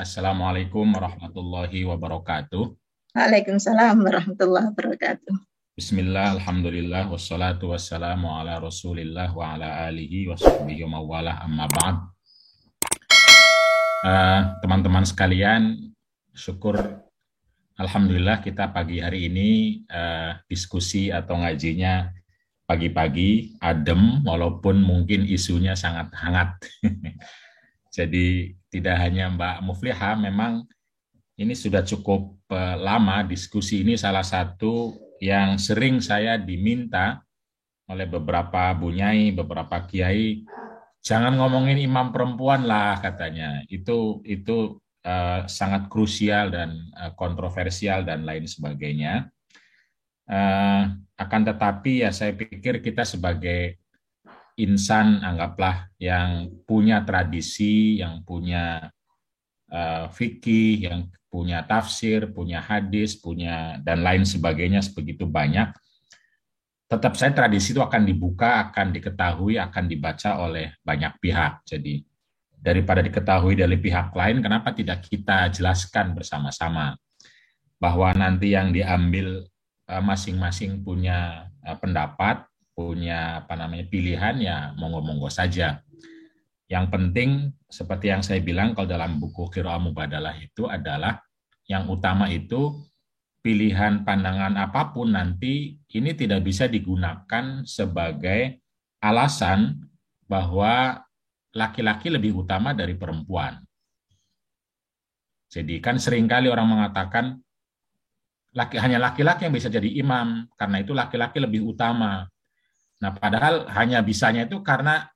Assalamualaikum warahmatullahi wabarakatuh. Waalaikumsalam warahmatullahi wabarakatuh. Bismillah, alhamdulillah, wassalatu wassalamu ala rasulillah wa ala alihi wa sahbihi wa mawalah amma ba'd. Teman-teman sekalian, syukur alhamdulillah kita pagi hari ini diskusi atau ngajinya pagi-pagi, adem, walaupun mungkin isunya sangat hangat. Jadi tidak hanya Mbak Mufliha, memang ini sudah cukup lama diskusi ini salah satu yang sering saya diminta oleh beberapa bunyai, beberapa kiai, jangan ngomongin imam perempuan lah katanya. Itu sangat krusial dan kontroversial dan lain sebagainya. Akan tetapi ya saya pikir kita sebagai insan anggaplah yang punya tradisi, yang punya fikih, yang punya tafsir, punya hadis, punya dan lain sebagainya sebegitu banyak. Tetap saya tradisi itu akan dibuka, akan diketahui, akan dibaca oleh banyak pihak. Jadi daripada diketahui dari pihak lain, kenapa tidak kita jelaskan bersama-sama bahwa nanti yang diambil masing-masing punya pendapat, punya apa namanya pilihan ya monggo-monggo saja. Yang penting seperti yang saya bilang kalau dalam buku Qiraah Mubadalah itu adalah yang utama itu pilihan pandangan apapun nanti ini tidak bisa digunakan sebagai alasan bahwa laki-laki lebih utama dari perempuan. Jadi kan seringkali orang mengatakan hanya laki-laki yang bisa jadi imam, karena itu laki-laki lebih utama. Nah, padahal hanya bisanya itu karena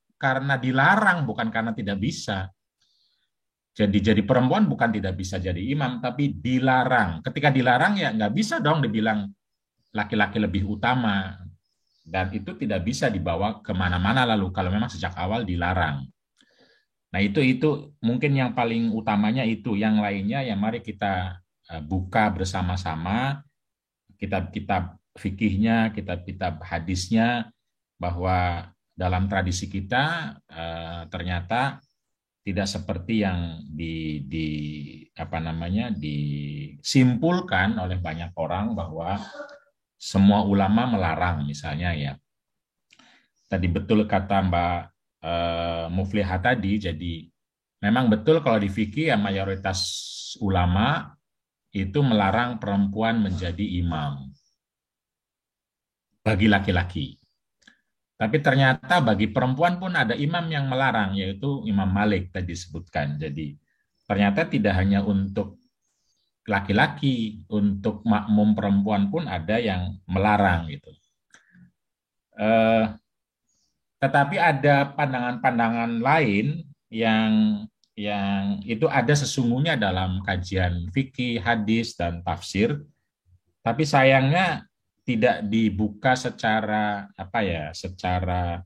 dilarang, bukan karena tidak bisa. Jadi perempuan bukan tidak bisa jadi imam, tapi dilarang. Ketika dilarang ya nggak bisa dong dibilang laki-laki lebih utama. Dan itu tidak bisa dibawa kemana-mana lalu kalau memang sejak awal dilarang. Nah itu mungkin yang paling utamanya itu. Yang lainnya ya mari kita buka bersama-sama kitab-kitab fikihnya, kitab-kitab hadisnya, bahwa dalam tradisi kita ternyata tidak seperti yang di apa namanya disimpulkan oleh banyak orang bahwa semua ulama melarang misalnya ya. Tadi betul kata Mbak Mufliha tadi, jadi memang betul kalau di fikih ya mayoritas ulama itu melarang perempuan menjadi imam bagi laki-laki. Tapi ternyata bagi perempuan pun ada imam yang melarang, yaitu Imam Malik tadi disebutkan. Jadi ternyata tidak hanya untuk laki-laki, untuk makmum perempuan pun ada yang melarang gitu. Eh, tetapi ada pandangan-pandangan lain yang itu ada sesungguhnya dalam kajian fikih, hadis dan tafsir, tapi sayangnya tidak dibuka secara apa ya, secara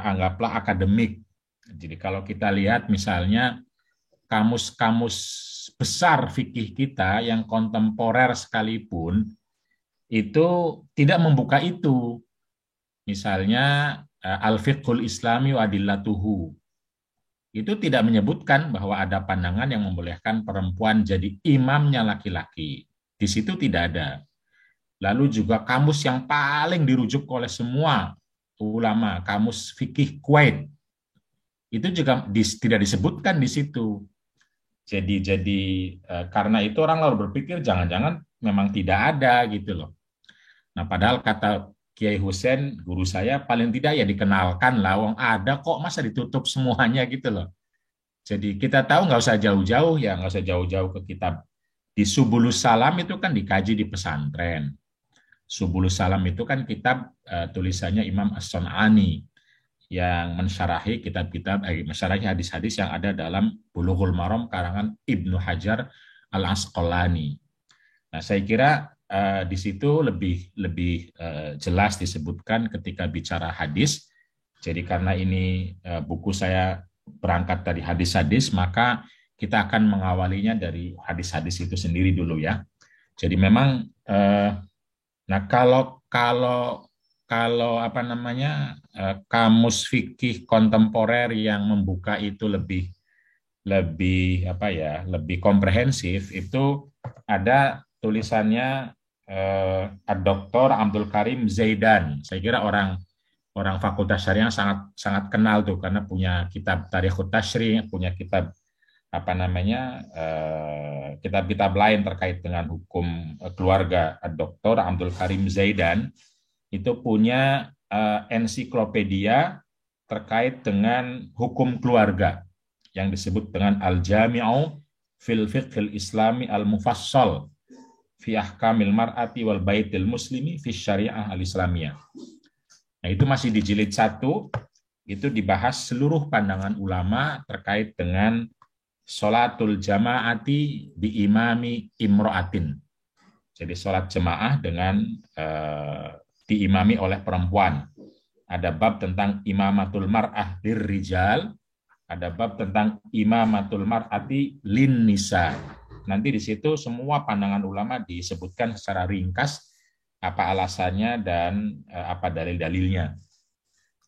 anggaplah akademik. Jadi kalau kita lihat misalnya kamus-kamus besar fikih kita yang kontemporer sekalipun itu tidak membuka itu. Misalnya Al-Fiqhul Islami wa Adillatuhu. Itu tidak menyebutkan bahwa ada pandangan yang membolehkan perempuan jadi imamnya laki-laki. Di situ tidak ada. Lalu juga kamus yang paling dirujuk oleh semua ulama, kamus fikih Kuwait, itu juga tidak disebutkan di situ. Jadi karena itu orang lalu berpikir jangan-jangan memang tidak ada gitu loh. Nah, padahal kata Kiai Hussein, guru saya, paling tidak ya dikenalkan lah, wong ada kok, masa ditutup semuanya gitu loh. Jadi kita tahu nggak usah jauh-jauh ya, nggak usah jauh-jauh ke kitab. Di Subulus Salam itu kan dikaji di pesantren. Subulus Salam itu kan kitab tulisannya Imam As-Sun'ani yang mensyarahi kitab-kitab, mensyarahi hadis-hadis yang ada dalam Bulughul Maram karangan Ibnu Hajar Al-Asqalani. Nah, saya kira di situ lebih lebih jelas disebutkan ketika bicara hadis. Jadi karena ini buku saya berangkat dari hadis-hadis, maka kita akan mengawalinya dari hadis-hadis itu sendiri dulu ya. Jadi memang nah kalau kalau apa namanya kamus fikih kontemporer yang membuka itu lebih lebih komprehensif itu ada tulisannya Dr. Abdul Karim Zaidan. Saya kira orang orang Fakultas Syariah sangat sangat kenal tuh karena punya kitab Tarikhut Tasyri', punya kitab kitab-kitab lain terkait dengan hukum keluarga. Dr. Abdul Karim Zaidan itu punya ensiklopedia terkait dengan hukum keluarga yang disebut dengan Al-Jami'u fil Fiqhil Islami Al-Mufassal fi Ahkamil Mar'ati wal Baitil Muslimi fi Syariah Al-Islamiyah. Nah, itu masih di jilid 1, itu dibahas seluruh pandangan ulama terkait dengan sholatul jama'ati bi imami imro'atin. Jadi sholat jemaah dengan diimami oleh perempuan. Ada bab tentang imamatul mar'ah lirrijal, ada bab tentang imamatul mar'ati lin nisa. Nanti di situ semua pandangan ulama disebutkan secara ringkas apa alasannya dan apa dalil-dalilnya.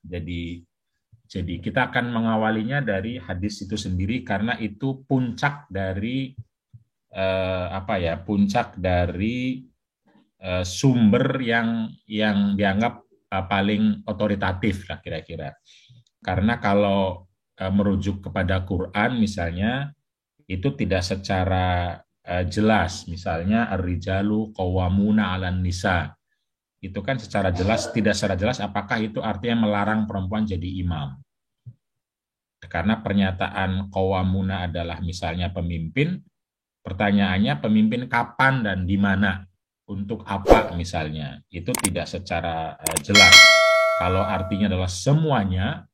Jadi kita akan mengawalinya dari hadis itu sendiri karena itu puncak dari puncak dari sumber yang dianggap paling otoritatif lah kira-kira. Karena kalau merujuk kepada Quran misalnya itu tidak secara jelas, misalnya ar-rijalu qawwamuna 'alan nisa. Itu kan tidak secara jelas apakah itu artinya melarang perempuan jadi imam. Karena pernyataan qawwamuna adalah misalnya pemimpin, pertanyaannya pemimpin kapan dan di mana, untuk apa misalnya, itu tidak secara jelas. Kalau artinya adalah semuanya,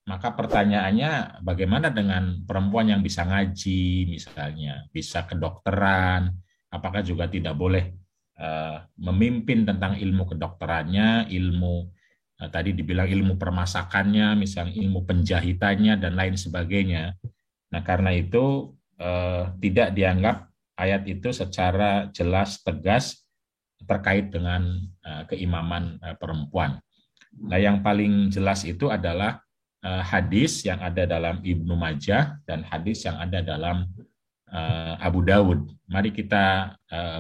maka pertanyaannya bagaimana dengan perempuan yang bisa ngaji misalnya, bisa kedokteran, apakah juga tidak boleh memimpin tentang ilmu kedokterannya, ilmu tadi dibilang ilmu permasakannya, misalnya ilmu penjahitannya dan lain sebagainya. Nah, karena itu tidak dianggap ayat itu secara jelas tegas terkait dengan keimaman perempuan. Nah, yang paling jelas itu adalah hadis yang ada dalam Ibnu Majah dan hadis yang ada dalam Abu Dawud. Mari kita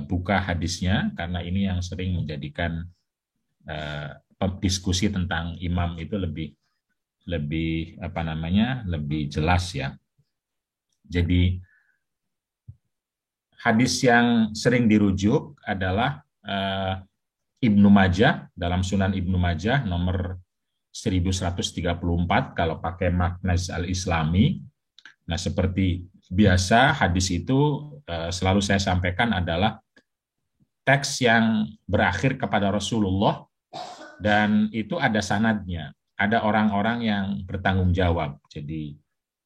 buka hadisnya karena ini yang sering menjadikan diskusi tentang imam itu lebih jelas ya. Jadi hadis yang sering dirujuk adalah Ibnu Majah, dalam Sunan Ibnu Majah nomor 1134 kalau pakai Maknaz Al-Islami. Nah, seperti biasa hadis itu selalu saya sampaikan adalah teks yang berakhir kepada Rasulullah dan itu ada sanadnya. Ada orang-orang yang bertanggung jawab. Jadi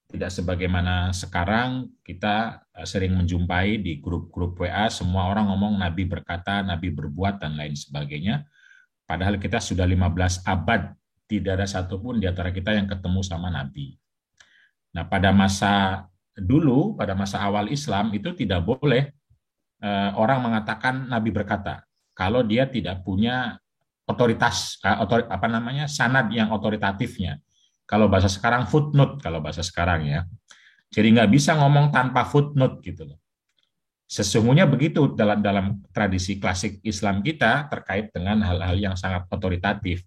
tidak sebagaimana sekarang kita sering menjumpai di grup-grup WA semua orang ngomong Nabi berkata, Nabi berbuat dan lain sebagainya. Padahal kita sudah 15 abad tidak ada satupun di antara kita yang ketemu sama Nabi. Nah, pada masa dulu, pada masa awal Islam itu tidak boleh orang mengatakan Nabi berkata kalau dia tidak punya otoritas, sanad yang otoritatifnya. Kalau bahasa sekarang footnote, kalau bahasa sekarang ya. Jadi nggak bisa ngomong tanpa footnote gitu loh. Sesungguhnya begitu dalam tradisi klasik Islam kita terkait dengan hal-hal yang sangat otoritatif.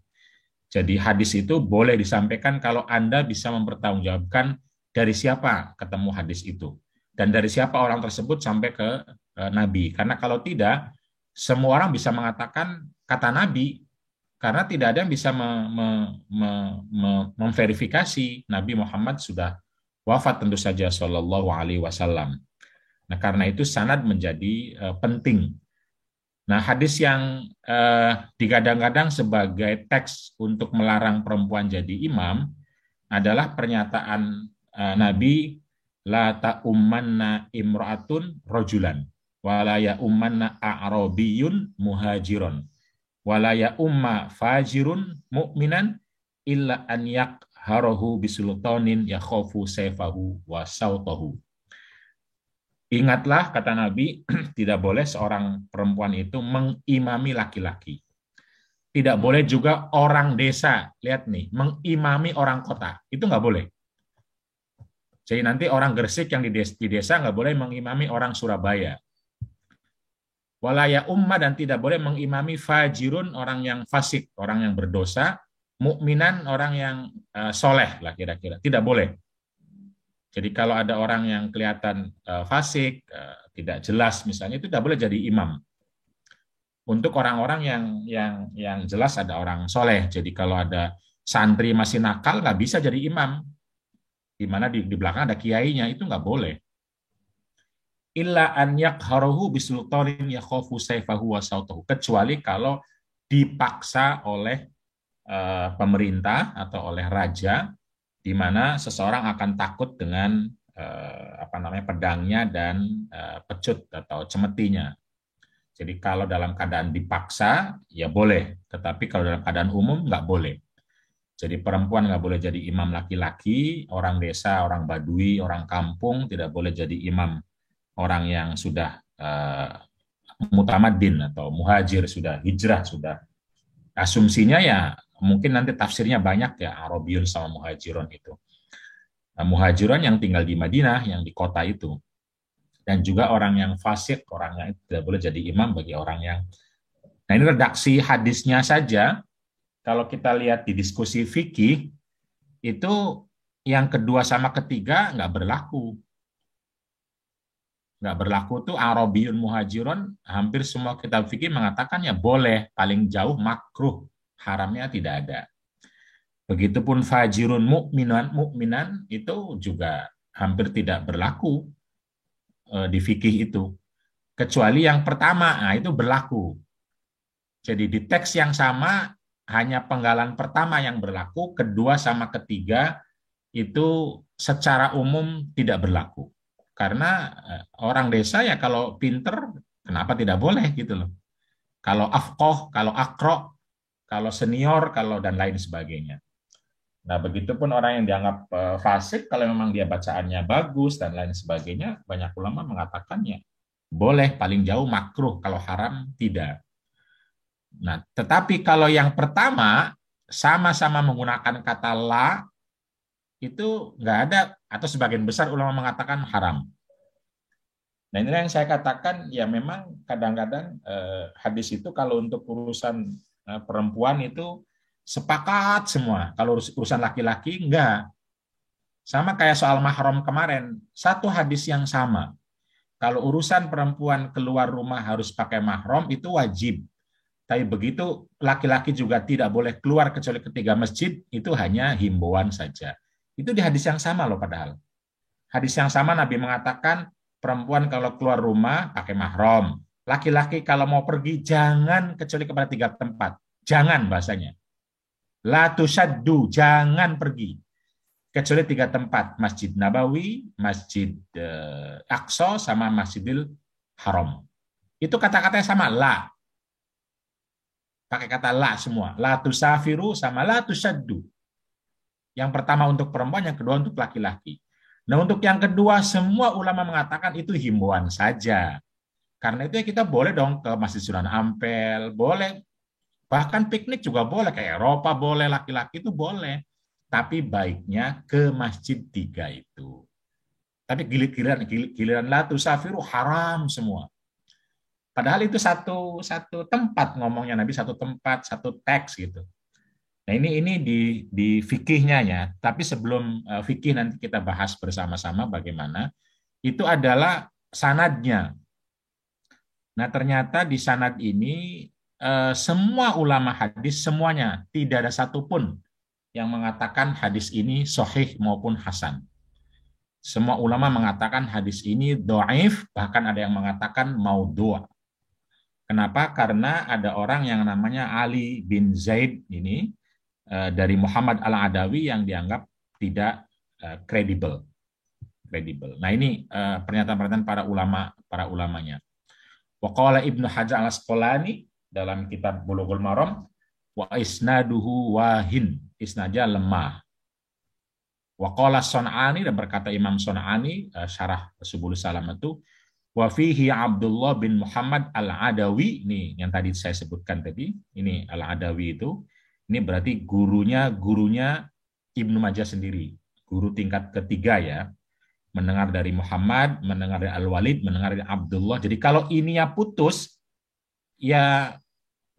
Jadi hadis itu boleh disampaikan kalau Anda bisa mempertanggungjawabkan dari siapa ketemu hadis itu. Dan dari siapa orang tersebut sampai ke Nabi. Karena kalau tidak, semua orang bisa mengatakan kata Nabi. Karena tidak ada yang bisa memverifikasi Nabi Muhammad sudah wafat tentu saja Shallallahu Alaihi Wasallam. Nah, karena itu sanad menjadi penting. Nah, hadis yang digadang-gadang sebagai teks untuk melarang perempuan jadi imam adalah pernyataan Nabi, la ta'ummanna imra'atun rojulan, wala ya'ummanna a'rabiyun muhajiron, wala ya'umma fajirun mu'minan, illa an yakharahu bisultanin yakhafu sayfahu wa sautahu. Ingatlah, kata Nabi, tidak boleh seorang perempuan itu mengimami laki-laki. Tidak boleh juga orang desa, lihat nih, mengimami orang kota. Itu nggak boleh. Jadi nanti orang Gresik yang di desa nggak boleh mengimami orang Surabaya. Walaya ummah, dan tidak boleh mengimami fajirun, orang yang fasik, orang yang berdosa, mukminan, orang yang soleh lah kira-kira. Tidak boleh. Jadi kalau ada orang yang kelihatan fasik, tidak jelas misalnya, itu tidak boleh jadi imam. Untuk orang-orang yang jelas ada orang soleh. Jadi kalau ada santri masih nakal, nggak bisa jadi imam. Di mana di belakang ada kiainya, itu nggak boleh. Illa an yakharuhu bisultanin yakhafu sayfahu wa sautahu, kecuali kalau dipaksa oleh pemerintah atau oleh raja, di mana seseorang akan takut dengan pedangnya dan pecut atau cemetinya. Jadi kalau dalam keadaan dipaksa ya boleh, tetapi kalau dalam keadaan umum nggak boleh. Jadi perempuan nggak boleh jadi imam laki-laki, orang desa, orang badui, orang kampung tidak boleh jadi imam, orang yang sudah mutamadin atau muhajir, sudah hijrah, sudah asumsinya ya mungkin nanti tafsirnya banyak ya, Arabiyun sama muhajirun itu. Nah, muhajirun yang tinggal di Madinah, yang di kota itu. Dan juga orang yang fasik, orang yang tidak boleh jadi imam bagi orang yang. Nah ini redaksi hadisnya saja, kalau kita lihat di diskusi fikih, itu yang kedua sama ketiga nggak berlaku. Nggak berlaku tuh Arabiyun muhajirun, hampir semua kitab fikih mengatakan ya boleh, paling jauh makruh, haramnya tidak ada. Begitupun fajirun mukminan itu juga hampir tidak berlaku di fikih itu. Kecuali yang pertama, nah itu berlaku. Jadi di teks yang sama hanya penggalan pertama yang berlaku, kedua sama ketiga itu secara umum tidak berlaku. Karena orang desa ya kalau pinter, kenapa tidak boleh gitu loh. Kalau afqoh, kalau akro, kalau senior, kalau dan lain sebagainya. Nah, begitupun orang yang dianggap fasik, kalau memang dia bacaannya bagus dan lain sebagainya, banyak ulama mengatakannya boleh, paling jauh makruh, kalau haram tidak. Nah, tetapi kalau yang pertama sama-sama menggunakan kata la, itu nggak ada, atau sebagian besar ulama mengatakan haram. Nah, ini yang saya katakan, ya memang kadang-kadang hadis itu kalau untuk urusan perempuan itu sepakat semua. Kalau urusan laki-laki, enggak. Sama kayak soal mahram kemarin, satu hadis yang sama. Kalau urusan perempuan keluar rumah harus pakai mahram, itu wajib. Tapi begitu laki-laki juga tidak boleh keluar kecuali ketiga masjid, itu hanya himbauan saja. Itu di hadis yang sama loh padahal. Hadis yang sama Nabi mengatakan, perempuan kalau keluar rumah pakai mahram. Laki-laki kalau mau pergi jangan kecuali kepada tiga tempat. Jangan bahasanya. La tusaddu, jangan pergi. Kecuali tiga tempat, Masjid Nabawi, Masjid Aqsa, sama Masjidil Haram. Itu kata-katanya sama, la. Pakai kata la semua. La tusafiru sama la tusaddu. Yang pertama untuk perempuan, yang kedua untuk laki-laki. Nah, untuk yang kedua, semua ulama mengatakan itu himbauan saja. Karena itu ya kita boleh dong ke Masjid Sunan Ampel, boleh. Bahkan piknik juga boleh, ke Eropa boleh, laki-laki itu boleh. Tapi baiknya ke masjid tiga itu. Tapi giliran la tusafiru haram semua. Padahal itu satu tempat ngomongnya Nabi, satu tempat, satu teks gitu. Nah ini di fikihnya ya. Tapi sebelum fikih nanti kita bahas bersama-sama bagaimana. Itu adalah sanadnya. Nah ternyata di sanad ini semua ulama hadis semuanya tidak ada satupun yang mengatakan hadis ini sahih maupun hasan. Semua ulama mengatakan hadis ini dhaif, bahkan ada yang mengatakan maudhu'. Kenapa? Karena ada orang yang namanya Ali bin Zaid ini dari Muhammad Al-Adawi yang dianggap tidak kredibel. Nah ini pernyataan-pernyataan para ulamanya. Waqala Ibnu Hajar Al-Asqalani dalam kitab Bulughul Maram, wa isnaduhu wahin, isnadnya lemah. Waqala Son'ani, dan berkata Imam Son'ani syarah Subul Salam itu, wa fihi Abdullah bin Muhammad Al-Adawi, ini yang tadi saya sebutkan tadi, ini Al-Adawi itu, ini berarti gurunya Ibnu Majah sendiri, guru tingkat ketiga ya. mendengar dari Muhammad, mendengar dari Al-Walid, mendengar dari Abdullah. Jadi kalau ininya putus, ya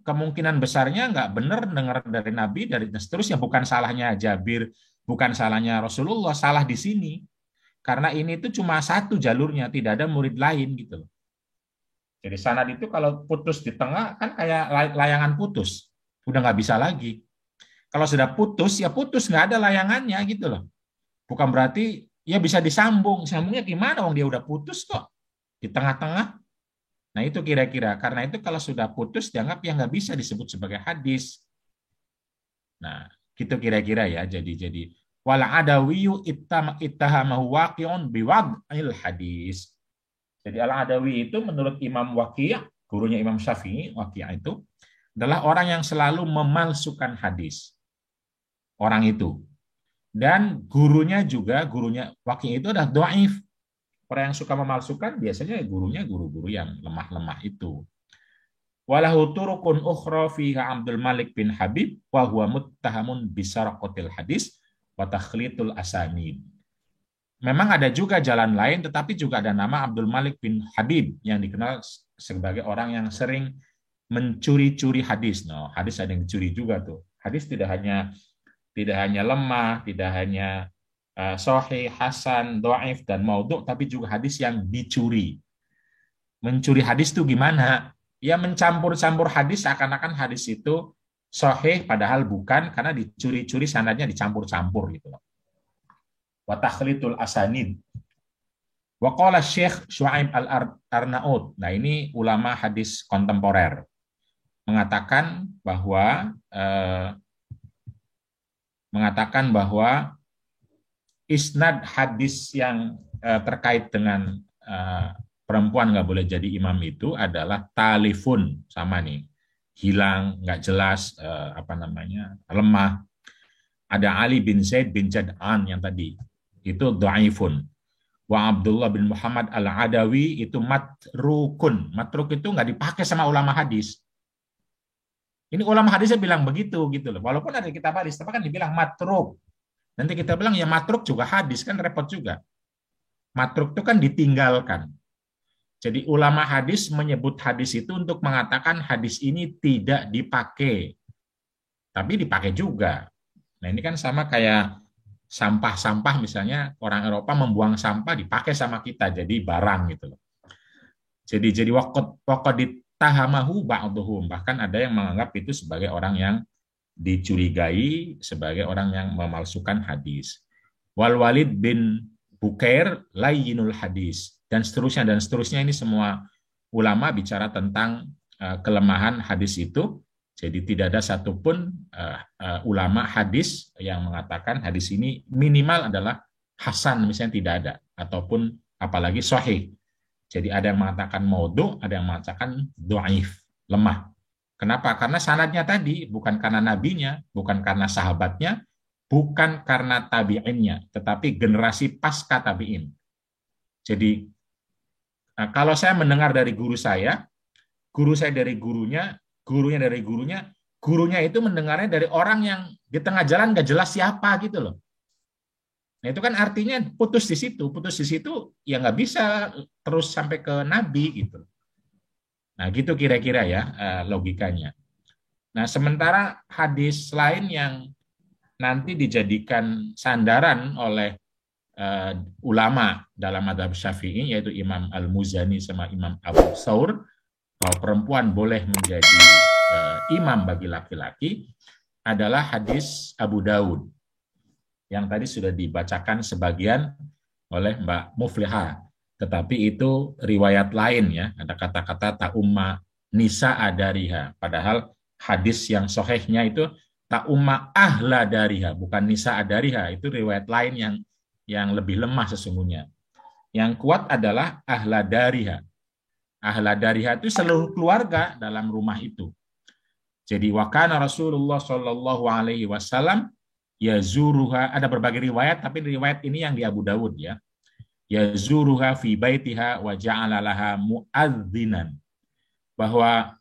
kemungkinan besarnya nggak benar dengar dari Nabi, dari dan seterusnya. Bukan salahnya Jabir, bukan salahnya Rasulullah, salah di sini. Karena ini itu cuma satu jalurnya, tidak ada murid lain gitu loh. Jadi sanad itu kalau putus di tengah kan kayak layangan putus, udah nggak bisa lagi. Kalau sudah putus ya putus, nggak ada layangannya gitu loh. Bukan berarti ya bisa disambung, sambungnya gimana? Wong dia udah putus kok di tengah-tengah. Nah itu kira-kira karena itu kalau sudah putus dianggap ya nggak bisa disebut sebagai hadis. Nah gitu kira-kira ya. Jadi wala adawiyu ittahamahu waqi'un biwad'il hadis. Jadi Al-Adawi itu menurut Imam Waqi', gurunya Imam Syafi'i, Waqi' itu adalah orang yang selalu memalsukan hadis. Orang itu. Dan gurunya Waqi' itu adalah dhaif. Orang yang suka memalsukan biasanya gurunya guru-guru yang lemah-lemah itu. Walahu turukun ukhra fiha Abdul Malik bin Habib wa huwa muttahamun bisarqatil hadis wa takhlitul asanid. Memang ada juga jalan lain, tetapi juga ada nama Abdul Malik bin Habib yang dikenal sebagai orang yang sering mencuri-curi hadis. No, hadis ada yang dicuri juga tuh. Hadis tidak hanya lemah, tidak hanya sahih, hasan, dhaif dan maudhu, tapi juga hadis yang dicuri. Mencuri hadis itu gimana? Ya mencampur-campur hadis seakan-akan hadis itu sahih padahal bukan karena dicuri-curi sanadnya dicampur-campur gitu loh. Wa takhlitul asanid. Wa qala Syekh Syuaib Al-Arnaud. Nah, ini ulama hadis kontemporer mengatakan bahwa isnad hadis yang terkait dengan perempuan nggak boleh jadi imam itu adalah talifun, sama nih, hilang, nggak jelas, lemah. Ada Ali bin Zaid bin Jad'an yang tadi itu dhaifun. Wa Abdullah bin Muhammad Al-Adawi itu matrukun. Matruk itu nggak dipakai sama ulama hadis. Ini ulama hadisnya bilang begitu gitu loh. Walaupun ada kitab hadis, tapi kan dibilang matruk. Nanti kita bilang ya matruk juga hadis, kan repot juga. Matruk itu kan ditinggalkan. Jadi ulama hadis menyebut hadis itu untuk mengatakan hadis ini tidak dipakai. Tapi dipakai juga. Nah ini kan sama kayak sampah-sampah, misalnya orang Eropa membuang sampah dipakai sama kita jadi barang gitu loh. Jadi waqad ditahamahu ba'dhum, bahkan ada yang menganggap itu sebagai orang yang dicurigai, sebagai orang yang memalsukan hadis. Wal Walid bin Bukair layyinul hadis, dan seterusnya ini semua ulama bicara tentang kelemahan hadis itu. Jadi tidak ada satupun ulama hadis yang mengatakan hadis ini minimal adalah hasan, misalnya tidak ada, ataupun apalagi sahih. Jadi ada yang mengatakan maudhu, ada yang mengatakan dhaif, lemah. Kenapa? Karena sanadnya tadi bukan karena nabinya, bukan karena sahabatnya, bukan karena tabi'innya, tetapi generasi pasca tabi'in. Jadi kalau saya mendengar dari guru saya dari gurunya, gurunya itu mendengarnya dari orang yang di tengah jalan nggak jelas siapa gitu loh. Nah itu kan artinya putus di situ ya nggak bisa terus sampai ke Nabi gitu. Nah gitu kira-kira ya logikanya. Nah sementara hadis lain yang nanti dijadikan sandaran oleh ulama dalam mazhab Syafi'i, yaitu Imam Al-Muzani sama Imam Abu Thawr, bahwa perempuan boleh menjadi imam bagi laki-laki, adalah hadis Abu Daud yang tadi sudah dibacakan sebagian oleh Mbak Muflihah. Tetapi itu riwayat lain ya, ada kata-kata ta'umma nisa adariha. Padahal hadis yang sahihnya itu ta'umma ahla dariha, bukan nisa adariha. Itu riwayat lain yang lebih lemah sesungguhnya. Yang kuat adalah ahla dariha. Ahla dariha itu seluruh keluarga dalam rumah itu. Jadi wakana Rasulullah Shallallahu Alaihi Wasallam yazuruha, ada berbagai riwayat, tapi riwayat ini yang di Abu Dawud ya. Yazuruha fi baitiha wa ja'ala laha muadzinan. Bahwa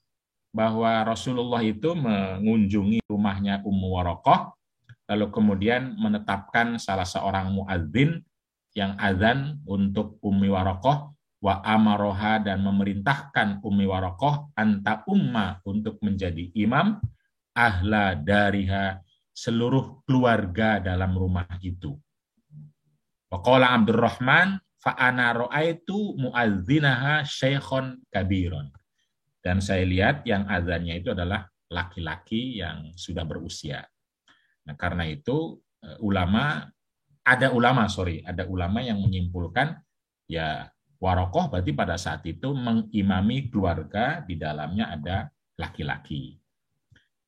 Rasulullah itu mengunjungi rumahnya Ummu Waraqah, lalu kemudian menetapkan salah seorang muadzin yang azan untuk Ummi Warokoh, wa amaroha dan memerintahkan Ummi Warokoh anta umma untuk menjadi imam ahla dariha seluruh keluarga dalam rumah itu. Waqala Abdurrahman fa ana ra'aitu muadzinaha syaikhon kabiron. Dan saya lihat yang azannya itu adalah laki-laki yang sudah berusia. Nah, karena itu ada ulama yang menyimpulkan ya Warokoh berarti pada saat itu mengimami keluarga di dalamnya ada laki-laki.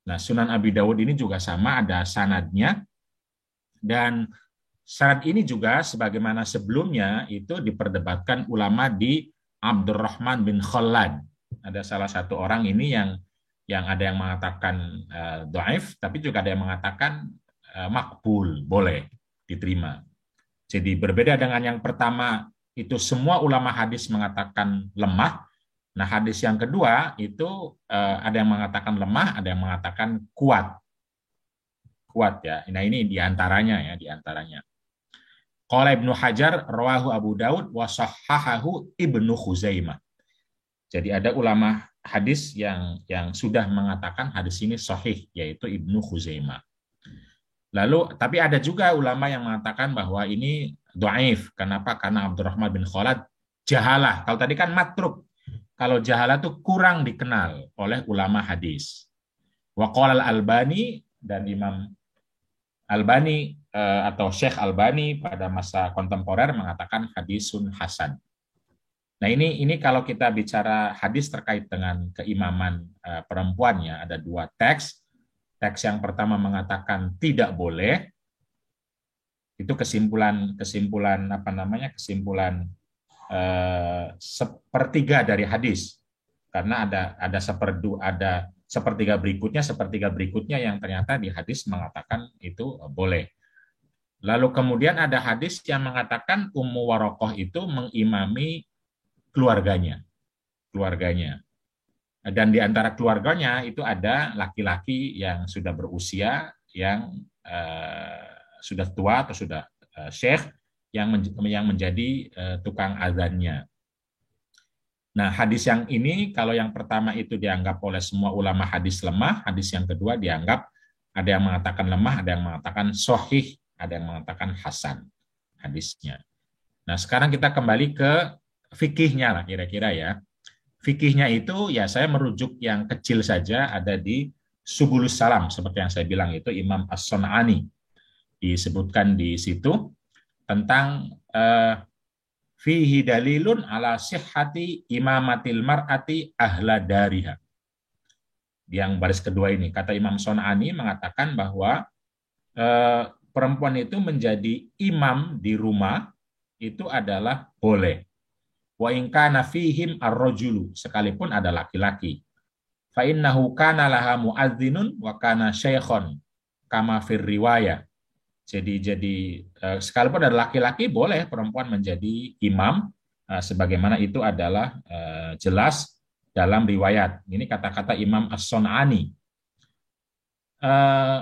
Nah, Sunan Abi Dawud ini juga sama, ada sanadnya, dan sanad ini juga sebagaimana sebelumnya itu diperdebatkan ulama di Abdurrahman bin Khallad. Ada salah satu orang ini yang ada yang mengatakan dhaif, tapi juga ada yang mengatakan makbul, boleh diterima. Jadi berbeda dengan yang pertama, itu semua ulama hadis mengatakan lemah. Nah, hadis yang kedua itu ada yang mengatakan lemah, ada yang mengatakan kuat. Kuat ya. Nah, ini diantaranya. Qala Ibnu Hajar rawahu Abu Daud wa sahhahahu Ibnu Khuzaimah. Jadi ada ulama hadis yang sudah mengatakan hadis ini sahih, yaitu Ibnu Khuzaimah. Lalu, tapi ada juga ulama yang mengatakan bahwa ini dhaif. Kenapa? Karena Abdurrahman bin Khalad jahalah. Kalau tadi kan matruk. Kalau jahalah itu kurang dikenal oleh ulama hadis. Wa qala Al-Albani, dan Imam Albani atau Syekh Albani pada masa kontemporer mengatakan hadisun hasan. Nah, ini kalau kita bicara hadis terkait dengan keimaman perempuannya, ada dua teks. Teks yang pertama mengatakan tidak boleh, itu kesimpulan sepertiga dari hadis, karena ada sepertiga berikutnya yang ternyata di hadis mengatakan itu boleh. Lalu kemudian ada hadis yang mengatakan Ummu Warokoh itu mengimami keluarganya. Dan di antara keluarganya itu ada laki-laki yang sudah berusia, yang sudah tua atau sudah syekh, yang menjadi tukang azannya. Nah, hadis yang ini, kalau yang pertama itu dianggap oleh semua ulama hadis lemah, hadis yang kedua dianggap ada yang mengatakan lemah, ada yang mengatakan sahih, ada yang mengatakan hasan hadisnya. Nah, sekarang kita kembali ke fikihnya lah kira-kira ya. Fikihnya itu ya saya merujuk yang kecil saja, ada di Subulus Salam, seperti yang saya bilang itu Imam As-Sun'ani. Disebutkan di situ tentang fihi dalilun ala sihhati imamatil mar'ati ahla dariha. Yang baris kedua ini, kata Imam Sun'ani mengatakan bahwa perempuan itu menjadi imam di rumah itu adalah boleh. Wa in kana fihim ar-rajulu, sekalipun ada laki-laki. Fa innahu kana laha muadzdzinun wa kana syaikhon kama fir riwayah. Jadi sekalipun ada laki-laki boleh perempuan menjadi imam, sebagaimana itu adalah jelas dalam riwayat. Ini kata-kata Imam As-Sun'ani.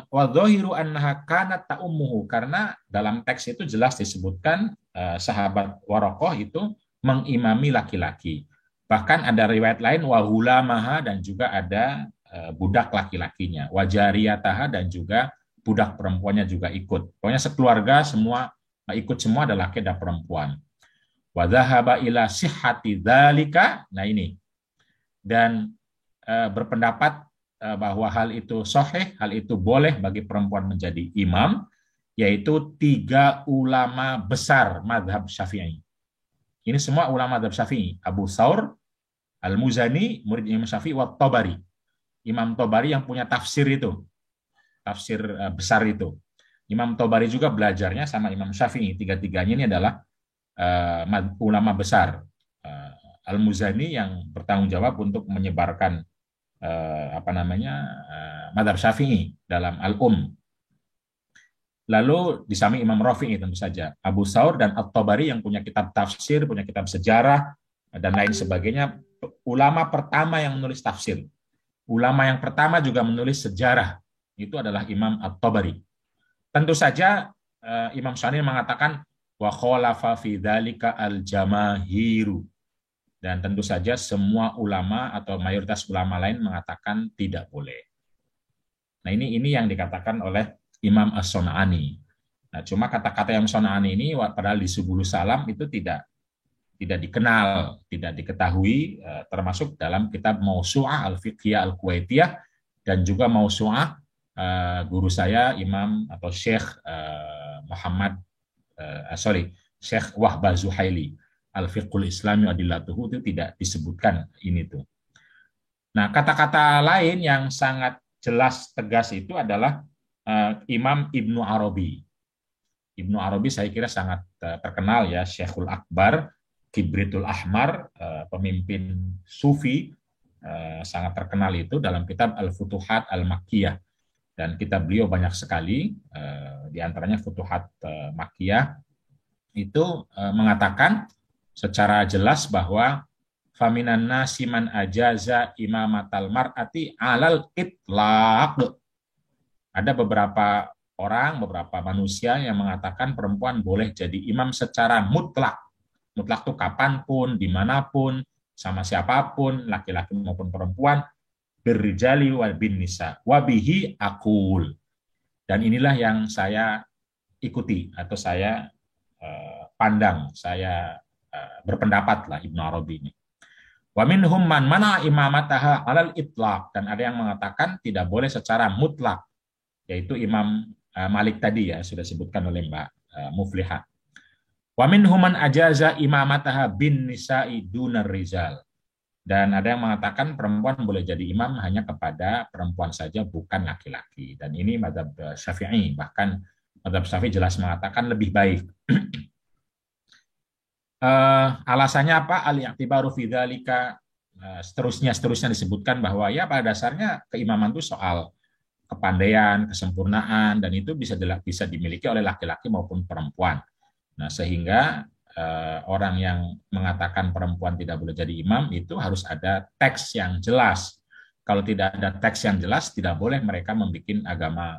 Wa dhahiru annaha kanat ta'ummuhu, karena dalam teks itu jelas disebutkan sahabat Warokoh itu mengimami laki-laki. Bahkan ada riwayat lain wahulamaha, dan juga ada budak laki-lakinya, wajariyataha, dan juga budak perempuannya juga ikut. Pokoknya sekeluarga semua ikut, semua ada laki dan perempuan. Wa dhahaba ila sihhati dzalika. Nah ini. Dan berpendapat bahwa hal itu sahih, hal itu boleh bagi perempuan menjadi imam, yaitu 3 ulama besar mazhab Syafi'i. Ini semua ulama mazhab Syafi'i. Abu Thawr, Al-Muzani, murid Imam Syafi'i, wa Tabari. Imam Tabari yang punya tafsir itu. Tafsir besar itu. Imam Tabari juga belajarnya sama Imam Syafi'i. Tiga-tiganya ini adalah ulama besar. Al-Muzani yang bertanggung jawab untuk menyebarkan mazhab Syafi'i dalam Al-Um. Lalu di samping Imam Rafi'i tentu saja, Abu Thawr dan At-Tabari yang punya kitab tafsir, punya kitab sejarah, dan lain sebagainya. Ulama pertama yang menulis tafsir. Ulama yang pertama juga menulis sejarah. Itu adalah Imam At-Tabari. Tentu saja Imam Syafi'i mengatakan, wa khalafa fi dzalika al-jamaahiru. Dan tentu saja semua ulama atau mayoritas ulama lain mengatakan tidak boleh. Nah, ini yang dikatakan oleh Imam As-Sun'ani. Nah, cuma kata-kata Imam As-Sun'ani ini padahal di Subulus Salam itu tidak dikenal, tidak diketahui, termasuk dalam kitab Mausu'ah Al-Fiqhiyah Al-Kuwaitiyah dan juga Mausu'ah guru saya Imam atau Syekh Syekh Wahbah Zuhaili Al-Fiqhul Islami Adillatuhu, itu tidak disebutkan ini tuh. Nah, kata-kata lain yang sangat jelas tegas itu adalah Imam Ibnu Arabi. Ibnu Arabi saya kira sangat terkenal ya, Syekhul Akbar, Kibritul Ahmar, pemimpin Sufi, sangat terkenal itu dalam kitab Al-Futuhat Al-Makkiyah. Dan kitab beliau banyak sekali, di antaranya Futuhat Makkiyah, itu mengatakan secara jelas bahwa faminan nasi man ajaza imamatal mar'ati alal itlaq. Ada beberapa orang, beberapa manusia yang mengatakan perempuan boleh jadi imam secara mutlak. Mutlak itu kapanpun, dimanapun, sama siapapun, laki-laki maupun perempuan, birrijali wal bin nisa, wabihi akul. Dan inilah yang saya ikuti atau saya pandang, saya berpendapat lah Ibnu Arabi ini. Wa minhum man mana imamataha alal itlaq, dan ada yang mengatakan tidak boleh secara mutlak, yaitu Imam Malik tadi ya sudah sebutkan oleh Mbak Muflihah. Wa minhum man ajaza imamataha bin nisa'i dunar rizal, dan ada yang mengatakan perempuan boleh jadi imam hanya kepada perempuan saja, bukan laki-laki. Dan ini mazhab Syafi'i, bahkan mazhab Syafi'i jelas mengatakan lebih baik. Alasannya apa? Al-i'tibaru fi dzalika, seterusnya disebutkan bahwa ya pada dasarnya keimaman itu soal kepandaian, kesempurnaan, dan itu bisa dimiliki oleh laki-laki maupun perempuan. Nah, sehingga orang yang mengatakan perempuan tidak boleh jadi imam itu harus ada teks yang jelas. Kalau tidak ada teks yang jelas, tidak boleh mereka membuat agama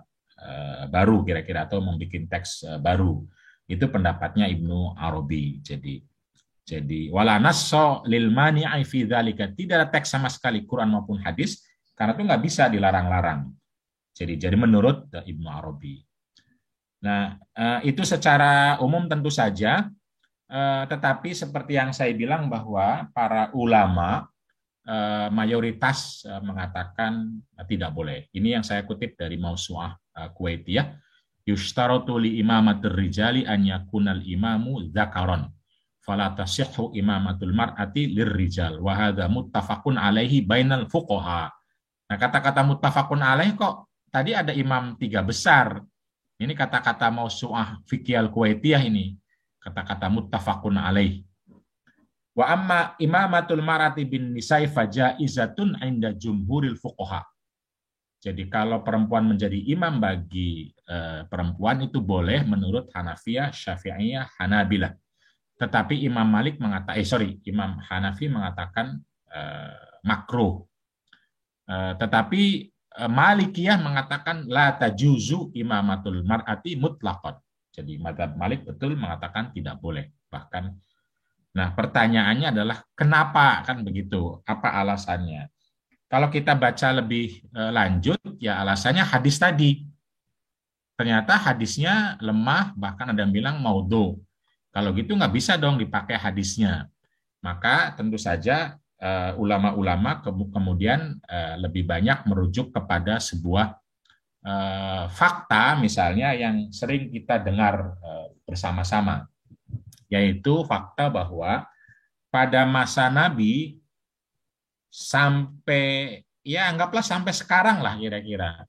baru kira-kira atau membuat teks baru. Itu pendapatnya Ibnu Arabi. Jadi wala nasso lil mani'i fi dzalika, tidak ada teks sama sekali Quran maupun hadis, karena itu nggak bisa dilarang-larang. Jadi menurut Ibnu Arabi. Nah, itu secara umum tentu saja, tetapi seperti yang saya bilang bahwa para ulama mayoritas mengatakan tidak boleh. Ini yang saya kutip dari Mausu'ah Kuwaitiyah. Yushtaratu li imamatir rijali an yakunal imamu dzakaron, fala tasihhu imamatul mar'ati lirrijal wa hadza muttafaqun alaihi bainal fuqaha. Nah, kata-kata muttafaqun alaih kok tadi ada imam 3 besar. Ini kata-kata Mausu'ah Fiqh Al-Kuwaitiyah ini. Kata-kata muttafaqun alaih. Wa amma imamatul mar'ati bin nisa'i fajaizatun 'inda jumhuril fuqaha. Jadi kalau perempuan menjadi imam bagi perempuan itu boleh menurut Hanafiyah, Syafi'iyah, Hanabilah. Tetapi Imam Imam Hanafi mengatakan makruh. Tetapi Malikiyah mengatakan la tajuzu imamatul mar'ati mutlaqan. Jadi mazhab Malik betul mengatakan tidak boleh. Bahkan, nah pertanyaannya adalah kenapa kan begitu? Apa alasannya? Kalau kita baca lebih lanjut, ya alasannya hadis tadi. Ternyata hadisnya lemah, bahkan ada yang bilang maudhu. Kalau gitu nggak bisa dong dipakai hadisnya. Maka tentu saja ulama-ulama kemudian lebih banyak merujuk kepada sebuah fakta misalnya yang sering kita dengar bersama-sama, yaitu fakta bahwa pada masa Nabi sampai ya anggaplah sampai sekarang lah kira-kira,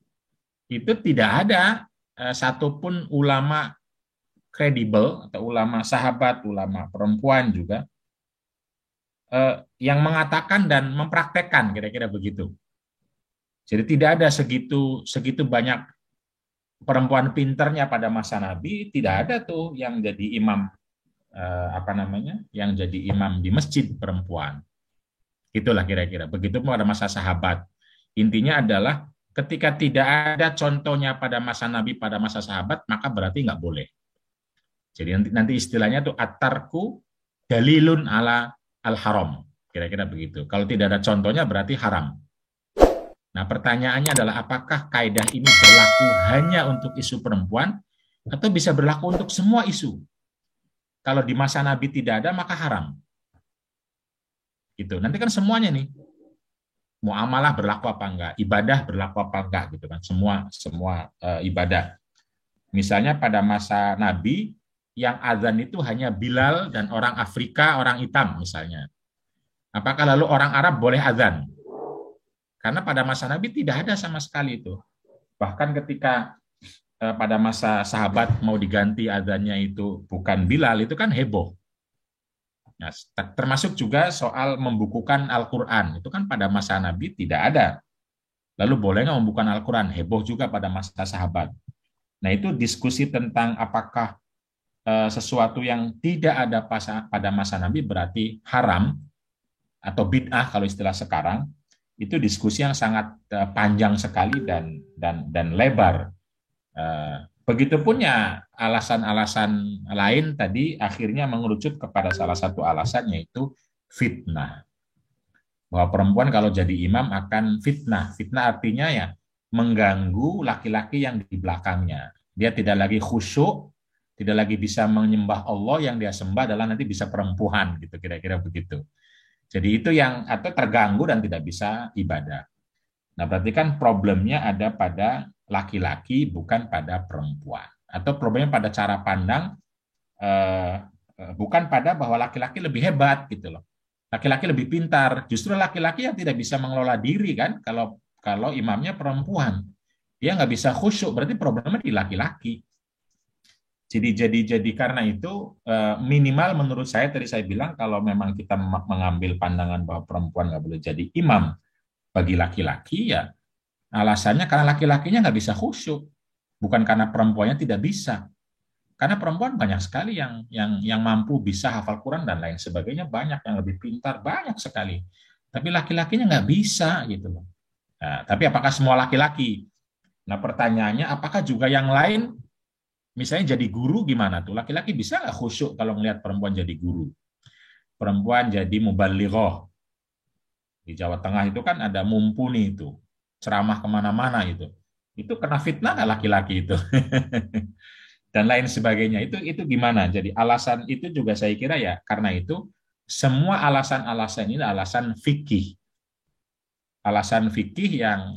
itu tidak ada satupun ulama kredibel atau ulama sahabat, ulama perempuan juga yang mengatakan dan mempraktekkan kira-kira begitu. Jadi tidak ada segitu banyak perempuan pinternya pada masa Nabi, tidak ada tuh yang jadi imam yang jadi imam di masjid perempuan. Itulah kira-kira. Begitu pada masa sahabat. Intinya adalah ketika tidak ada contohnya pada masa Nabi, pada masa sahabat, maka berarti nggak boleh. Jadi nanti istilahnya tuh at-tarku dalilun ala al-haram. Kira-kira begitu. Kalau tidak ada contohnya berarti haram. Nah, pertanyaannya adalah apakah kaidah ini berlaku hanya untuk isu perempuan atau bisa berlaku untuk semua isu? Kalau di masa Nabi tidak ada, maka haram. Gitu. Nanti kan semuanya nih, muamalah berlaku apa enggak, ibadah berlaku apa enggak gitu kan. Semua ibadah. Misalnya pada masa Nabi yang azan itu hanya Bilal dan orang Afrika, orang hitam misalnya. Apakah lalu orang Arab boleh azan? Karena pada masa Nabi tidak ada sama sekali itu. Bahkan ketika pada masa sahabat mau diganti azannya itu bukan Bilal, itu kan heboh. Nah, termasuk juga soal membukukan Al-Quran. Itu kan pada masa Nabi tidak ada. Lalu boleh nggak membukukan Al-Quran? Heboh juga pada masa sahabat. Nah, itu diskusi tentang apakah sesuatu yang tidak ada pada masa Nabi berarti haram atau bid'ah kalau istilah sekarang. Itu diskusi yang sangat panjang sekali dan lebar. Begitupun ya alasan-alasan lain tadi akhirnya mengerucut kepada salah satu alasan yaitu fitnah. Bahwa perempuan kalau jadi imam akan fitnah. Fitnah artinya ya mengganggu laki-laki yang di belakangnya. Dia tidak lagi khusyuk, tidak lagi bisa menyembah Allah, yang dia sembah adalah nanti bisa perempuan gitu, kira-kira begitu. Jadi itu yang atau terganggu dan tidak bisa ibadah. Nah, berarti kan problemnya ada pada laki-laki bukan pada perempuan. Atau problemnya pada cara pandang bukan pada bahwa laki-laki lebih hebat gitu loh. Laki-laki lebih pintar. Justru laki-laki yang tidak bisa mengelola diri kan kalau imamnya perempuan. Dia nggak bisa khusyuk, berarti problemnya di laki-laki. Jadi karena itu minimal menurut saya tadi saya bilang kalau memang kita mengambil pandangan bahwa perempuan nggak boleh jadi imam bagi laki-laki ya alasannya karena laki-lakinya nggak bisa khusyuk, bukan karena perempuannya tidak bisa. Karena perempuan banyak sekali yang mampu bisa hafal Quran dan lain sebagainya, banyak yang lebih pintar banyak sekali. Tapi laki-lakinya nggak bisa gitu loh. Nah, tapi apakah semua laki-laki? Nah pertanyaannya apakah juga yang lain? Misalnya jadi guru gimana tuh? Laki-laki bisa nggak khusyuk kalau melihat perempuan jadi guru? Perempuan jadi mubalighah. Di Jawa Tengah itu kan ada mumpuni itu. Ceramah kemana-mana itu. Itu kena fitnah nggak laki-laki itu? Dan lain sebagainya. Itu gimana? Jadi alasan itu juga saya kira ya, karena itu semua alasan-alasan ini alasan fikih. Alasan fikih yang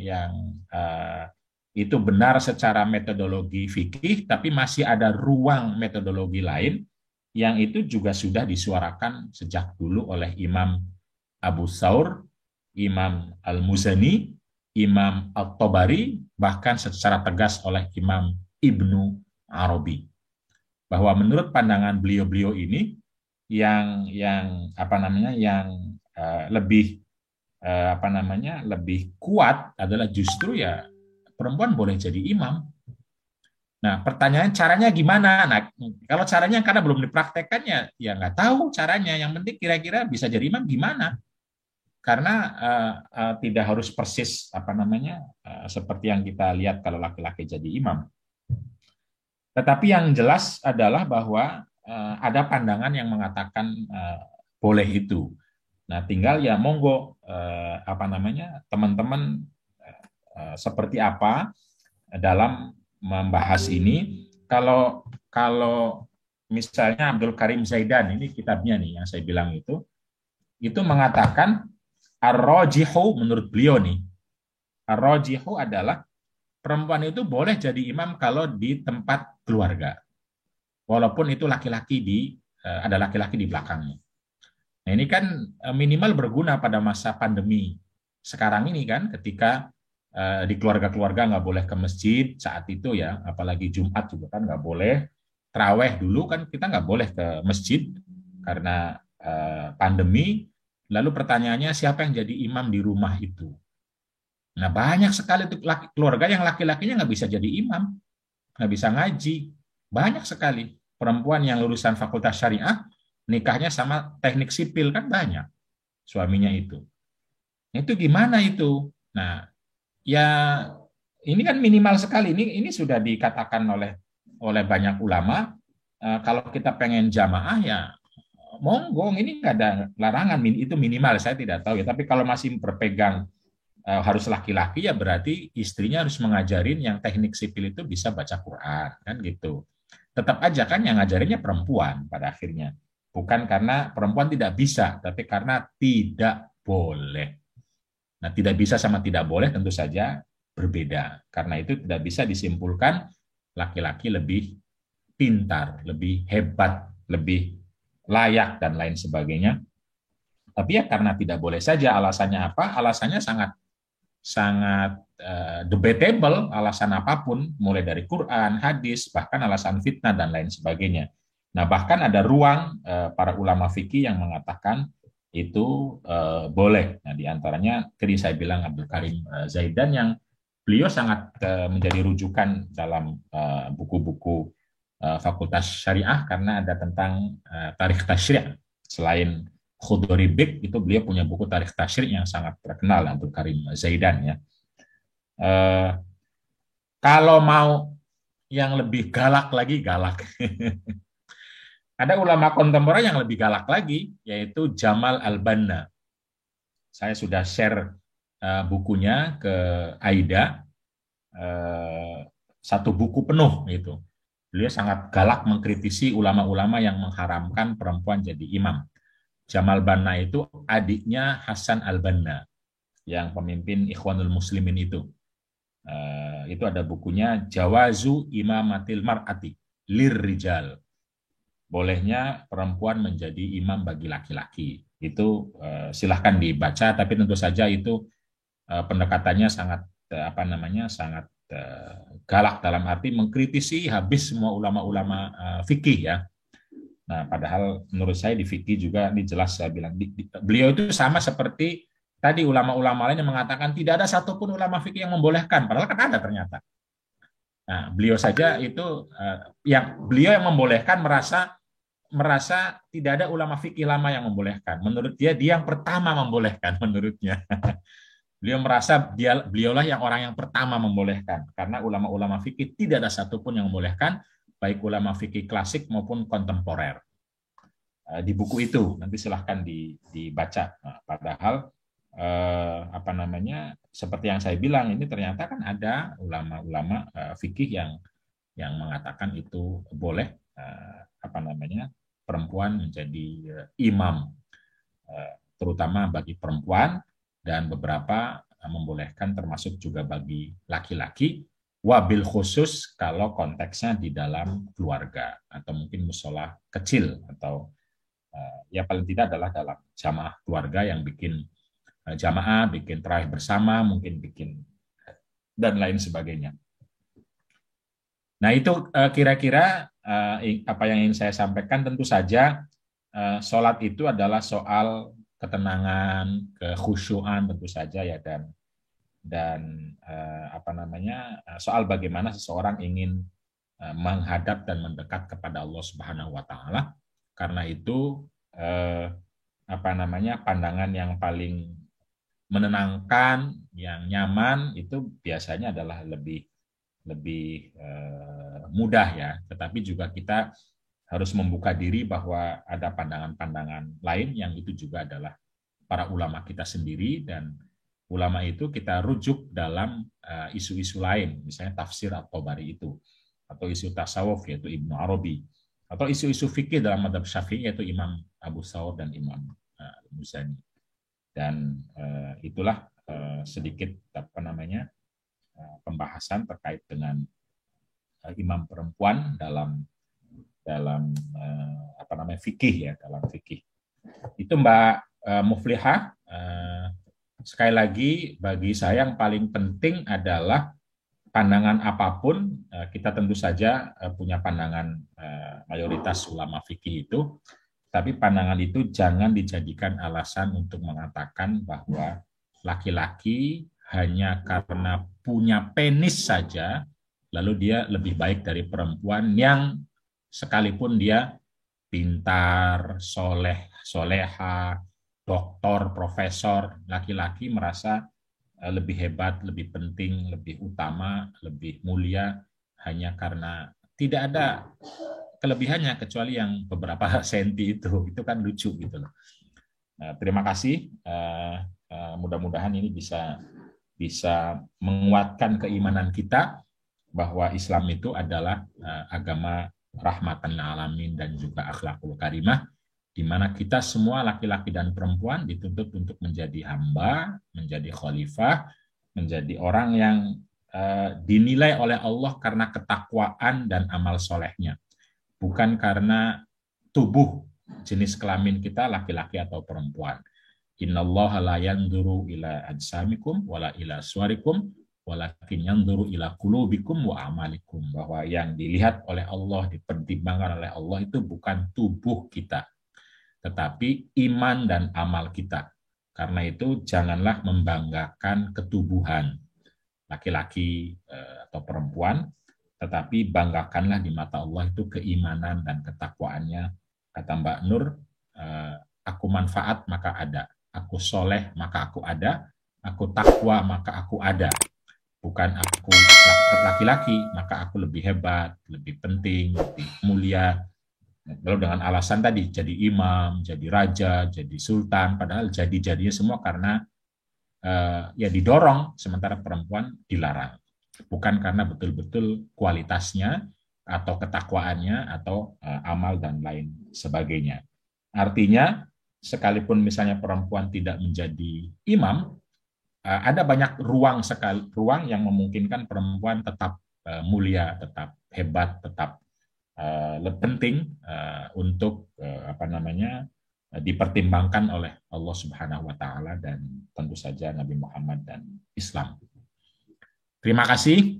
itu benar secara metodologi fikih, tapi masih ada ruang metodologi lain yang itu juga sudah disuarakan sejak dulu oleh Imam Abu Thawr, Imam Al-Muzani, Imam Al-Tabari, bahkan secara tegas oleh Imam Ibnu Arabi. Bahwa menurut pandangan beliau-beliau ini yang apa namanya yang lebih lebih kuat adalah justru ya perempuan boleh jadi imam. Nah, pertanyaan caranya gimana? Nah, kalau caranya karena belum dipraktekkan ya nggak tahu caranya. Yang penting kira-kira bisa jadi imam gimana? Karena tidak harus persis seperti yang kita lihat kalau laki-laki jadi imam. Tetapi yang jelas adalah bahwa ada pandangan yang mengatakan boleh itu. Nah, tinggal ya monggo teman-teman seperti apa dalam membahas ini. Kalau misalnya Abdul Karim Zaidan, ini kitabnya nih yang saya bilang itu mengatakan ar-rajihu menurut beliau nih. Ar-rajihu adalah perempuan itu boleh jadi imam kalau di tempat keluarga. Walaupun itu ada laki-laki di belakangnya. Nah, ini kan minimal berguna pada masa pandemi sekarang ini kan, ketika di keluarga-keluarga nggak boleh ke masjid saat itu ya, apalagi Jumat juga kan nggak boleh. Taraweh dulu kan kita nggak boleh ke masjid karena pandemi. Lalu pertanyaannya siapa yang jadi imam di rumah itu? Nah banyak sekali tuh keluarga yang laki-lakinya nggak bisa jadi imam, nggak bisa ngaji. Banyak sekali perempuan yang lulusan fakultas syariah nikahnya sama teknik sipil kan banyak suaminya itu. Itu gimana itu? Nah, ya ini kan minimal sekali. Ini sudah dikatakan oleh banyak ulama Kalau kita pengen jamaah ya monggo, ini nggak ada larangan, itu minimal saya tidak tahu ya. Tapi kalau masih berpegang harus laki-laki ya berarti istrinya harus mengajarin yang teknik sipil itu bisa baca Quran kan gitu. Tetap aja kan yang ngajarinnya perempuan pada akhirnya. Bukan karena perempuan tidak bisa, tapi karena tidak boleh. Nah, tidak bisa sama tidak boleh tentu saja berbeda. Karena itu tidak bisa disimpulkan laki-laki lebih pintar, lebih hebat, lebih layak, dan lain sebagainya. Tapi ya karena tidak boleh saja. Alasannya apa? Alasannya sangat sangat debatable, alasan apapun, mulai dari Quran, hadis, bahkan alasan fitnah dan lain sebagainya. Nah, bahkan ada ruang para ulama fikih yang mengatakan itu boleh. Nah, diantaranya tadi saya bilang Abdul Karim Zaidan yang beliau sangat menjadi rujukan dalam buku-buku Fakultas Syariah karena ada tentang tarikh tasyri'. Selain Khudori Bik, itu beliau punya buku tarikh tasyri' yang sangat terkenal, Abdul Karim Zaidan ya. Eh, Kalau mau yang lebih galak lagi, galak. Ada ulama kontemporer yang lebih galak lagi, yaitu Jamal Al-Banna. Saya sudah share bukunya ke Aida, satu buku penuh itu. Beliau sangat galak mengkritisi ulama-ulama yang mengharamkan perempuan jadi imam. Jamal Banna itu adiknya Hasan Al-Banna, yang pemimpin Ikhwanul Muslimin itu. Itu ada bukunya Jawazu Imamatil Mar'ati Lir Rijal. Bolehnya perempuan menjadi imam bagi laki-laki. Itu silahkan dibaca, tapi tentu saja itu pendekatannya sangat sangat galak dalam arti mengkritisi habis semua ulama-ulama fikih ya. Nah, padahal menurut saya di fikih juga ini jelas saya bilang beliau itu sama seperti tadi ulama-ulama lain yang mengatakan tidak ada satupun ulama fikih yang membolehkan, padahal kan ada ternyata. Nah, beliau saja itu beliau yang membolehkan merasa merasa tidak ada ulama fikih lama yang membolehkan. Menurut dia yang pertama membolehkan menurutnya. Beliau merasa beliaulah yang orang yang pertama membolehkan karena ulama-ulama fikih tidak ada satupun yang membolehkan, baik ulama fikih klasik maupun kontemporer. Di buku itu nanti silahkan dibaca. Nah, padahal seperti yang saya bilang ini ternyata kan ada ulama-ulama fikih yang mengatakan itu boleh perempuan menjadi imam, terutama bagi perempuan, dan beberapa membolehkan termasuk juga bagi laki-laki, wabil khusus kalau konteksnya di dalam keluarga atau mungkin musola kecil atau ya paling tidak adalah dalam jamaah keluarga yang bikin jamaah, bikin tarawih bersama, mungkin bikin dan lain sebagainya. Nah, itu kira-kira apa yang ingin saya sampaikan. Tentu saja sholat itu adalah soal ketenangan, kekhusyuan tentu saja ya, dan soal bagaimana seseorang ingin menghadap dan mendekat kepada Allah Subhanahu wa taala. Karena itu pandangan yang paling menenangkan, yang nyaman itu biasanya adalah lebih mudah ya. Tetapi juga kita harus membuka diri bahwa ada pandangan-pandangan lain yang itu juga adalah para ulama kita sendiri, dan ulama itu kita rujuk dalam isu-isu lain, misalnya tafsir At-Tabari itu, atau isu tasawuf yaitu Ibnu Arabi, atau isu-isu fikih dalam madzhab Syafi'i yaitu Imam Abu Thawr dan Imam Muzani. Dan itulah sedikit pembahasan terkait dengan imam perempuan dalam fikih ya, dalam fikih. Itu Mbak Muflihah. Sekali lagi bagi saya yang paling penting adalah pandangan apapun, kita tentu saja punya pandangan mayoritas ulama fikih itu, tapi pandangan itu jangan dijadikan alasan untuk mengatakan bahwa laki-laki hanya karena punya penis saja, lalu dia lebih baik dari perempuan yang sekalipun dia pintar, soleha, doktor, profesor, laki-laki merasa lebih hebat, lebih penting, lebih utama, lebih mulia hanya karena tidak ada kelebihannya kecuali yang beberapa senti itu kan lucu gitu loh. Terima kasih. Mudah-mudahan ini bisa menguatkan keimanan kita bahwa Islam itu adalah agama rahmatan lil alamin dan juga akhlakul karimah, di mana kita semua laki-laki dan perempuan dituntut untuk menjadi hamba, menjadi khalifah, menjadi orang yang dinilai oleh Allah karena ketakwaan dan amal solehnya, bukan karena tubuh jenis kelamin kita laki-laki atau perempuan. Innallaha la yanzuru ila ajsamikum wala ila suwarikum walakin yanzuru ila qulubikum wa amalikum, bahwa yang dilihat oleh Allah, dipertimbangkan oleh Allah itu bukan tubuh kita, tetapi iman dan amal kita. Karena itu janganlah membanggakan ketubuhan laki-laki atau perempuan, tetapi banggakanlah di mata Allah itu keimanan dan ketakwaannya. Kata Mbak Nur, aku manfaat maka ada, aku soleh maka aku ada, aku takwa maka aku ada. Bukan aku laki-laki maka aku lebih hebat, lebih penting, lebih mulia. Lalu dengan alasan tadi jadi imam, jadi raja, jadi sultan, padahal jadi-jadinya semua karena ya didorong, sementara perempuan dilarang. Bukan karena betul-betul kualitasnya atau ketakwaannya atau amal dan lain sebagainya. Artinya, sekalipun misalnya perempuan tidak menjadi imam, ada banyak ruang yang memungkinkan perempuan tetap mulia, tetap hebat, tetap lebih penting untuk dipertimbangkan oleh Allah Subhanahu wa taala dan tentu saja Nabi Muhammad dan Islam. Terima kasih.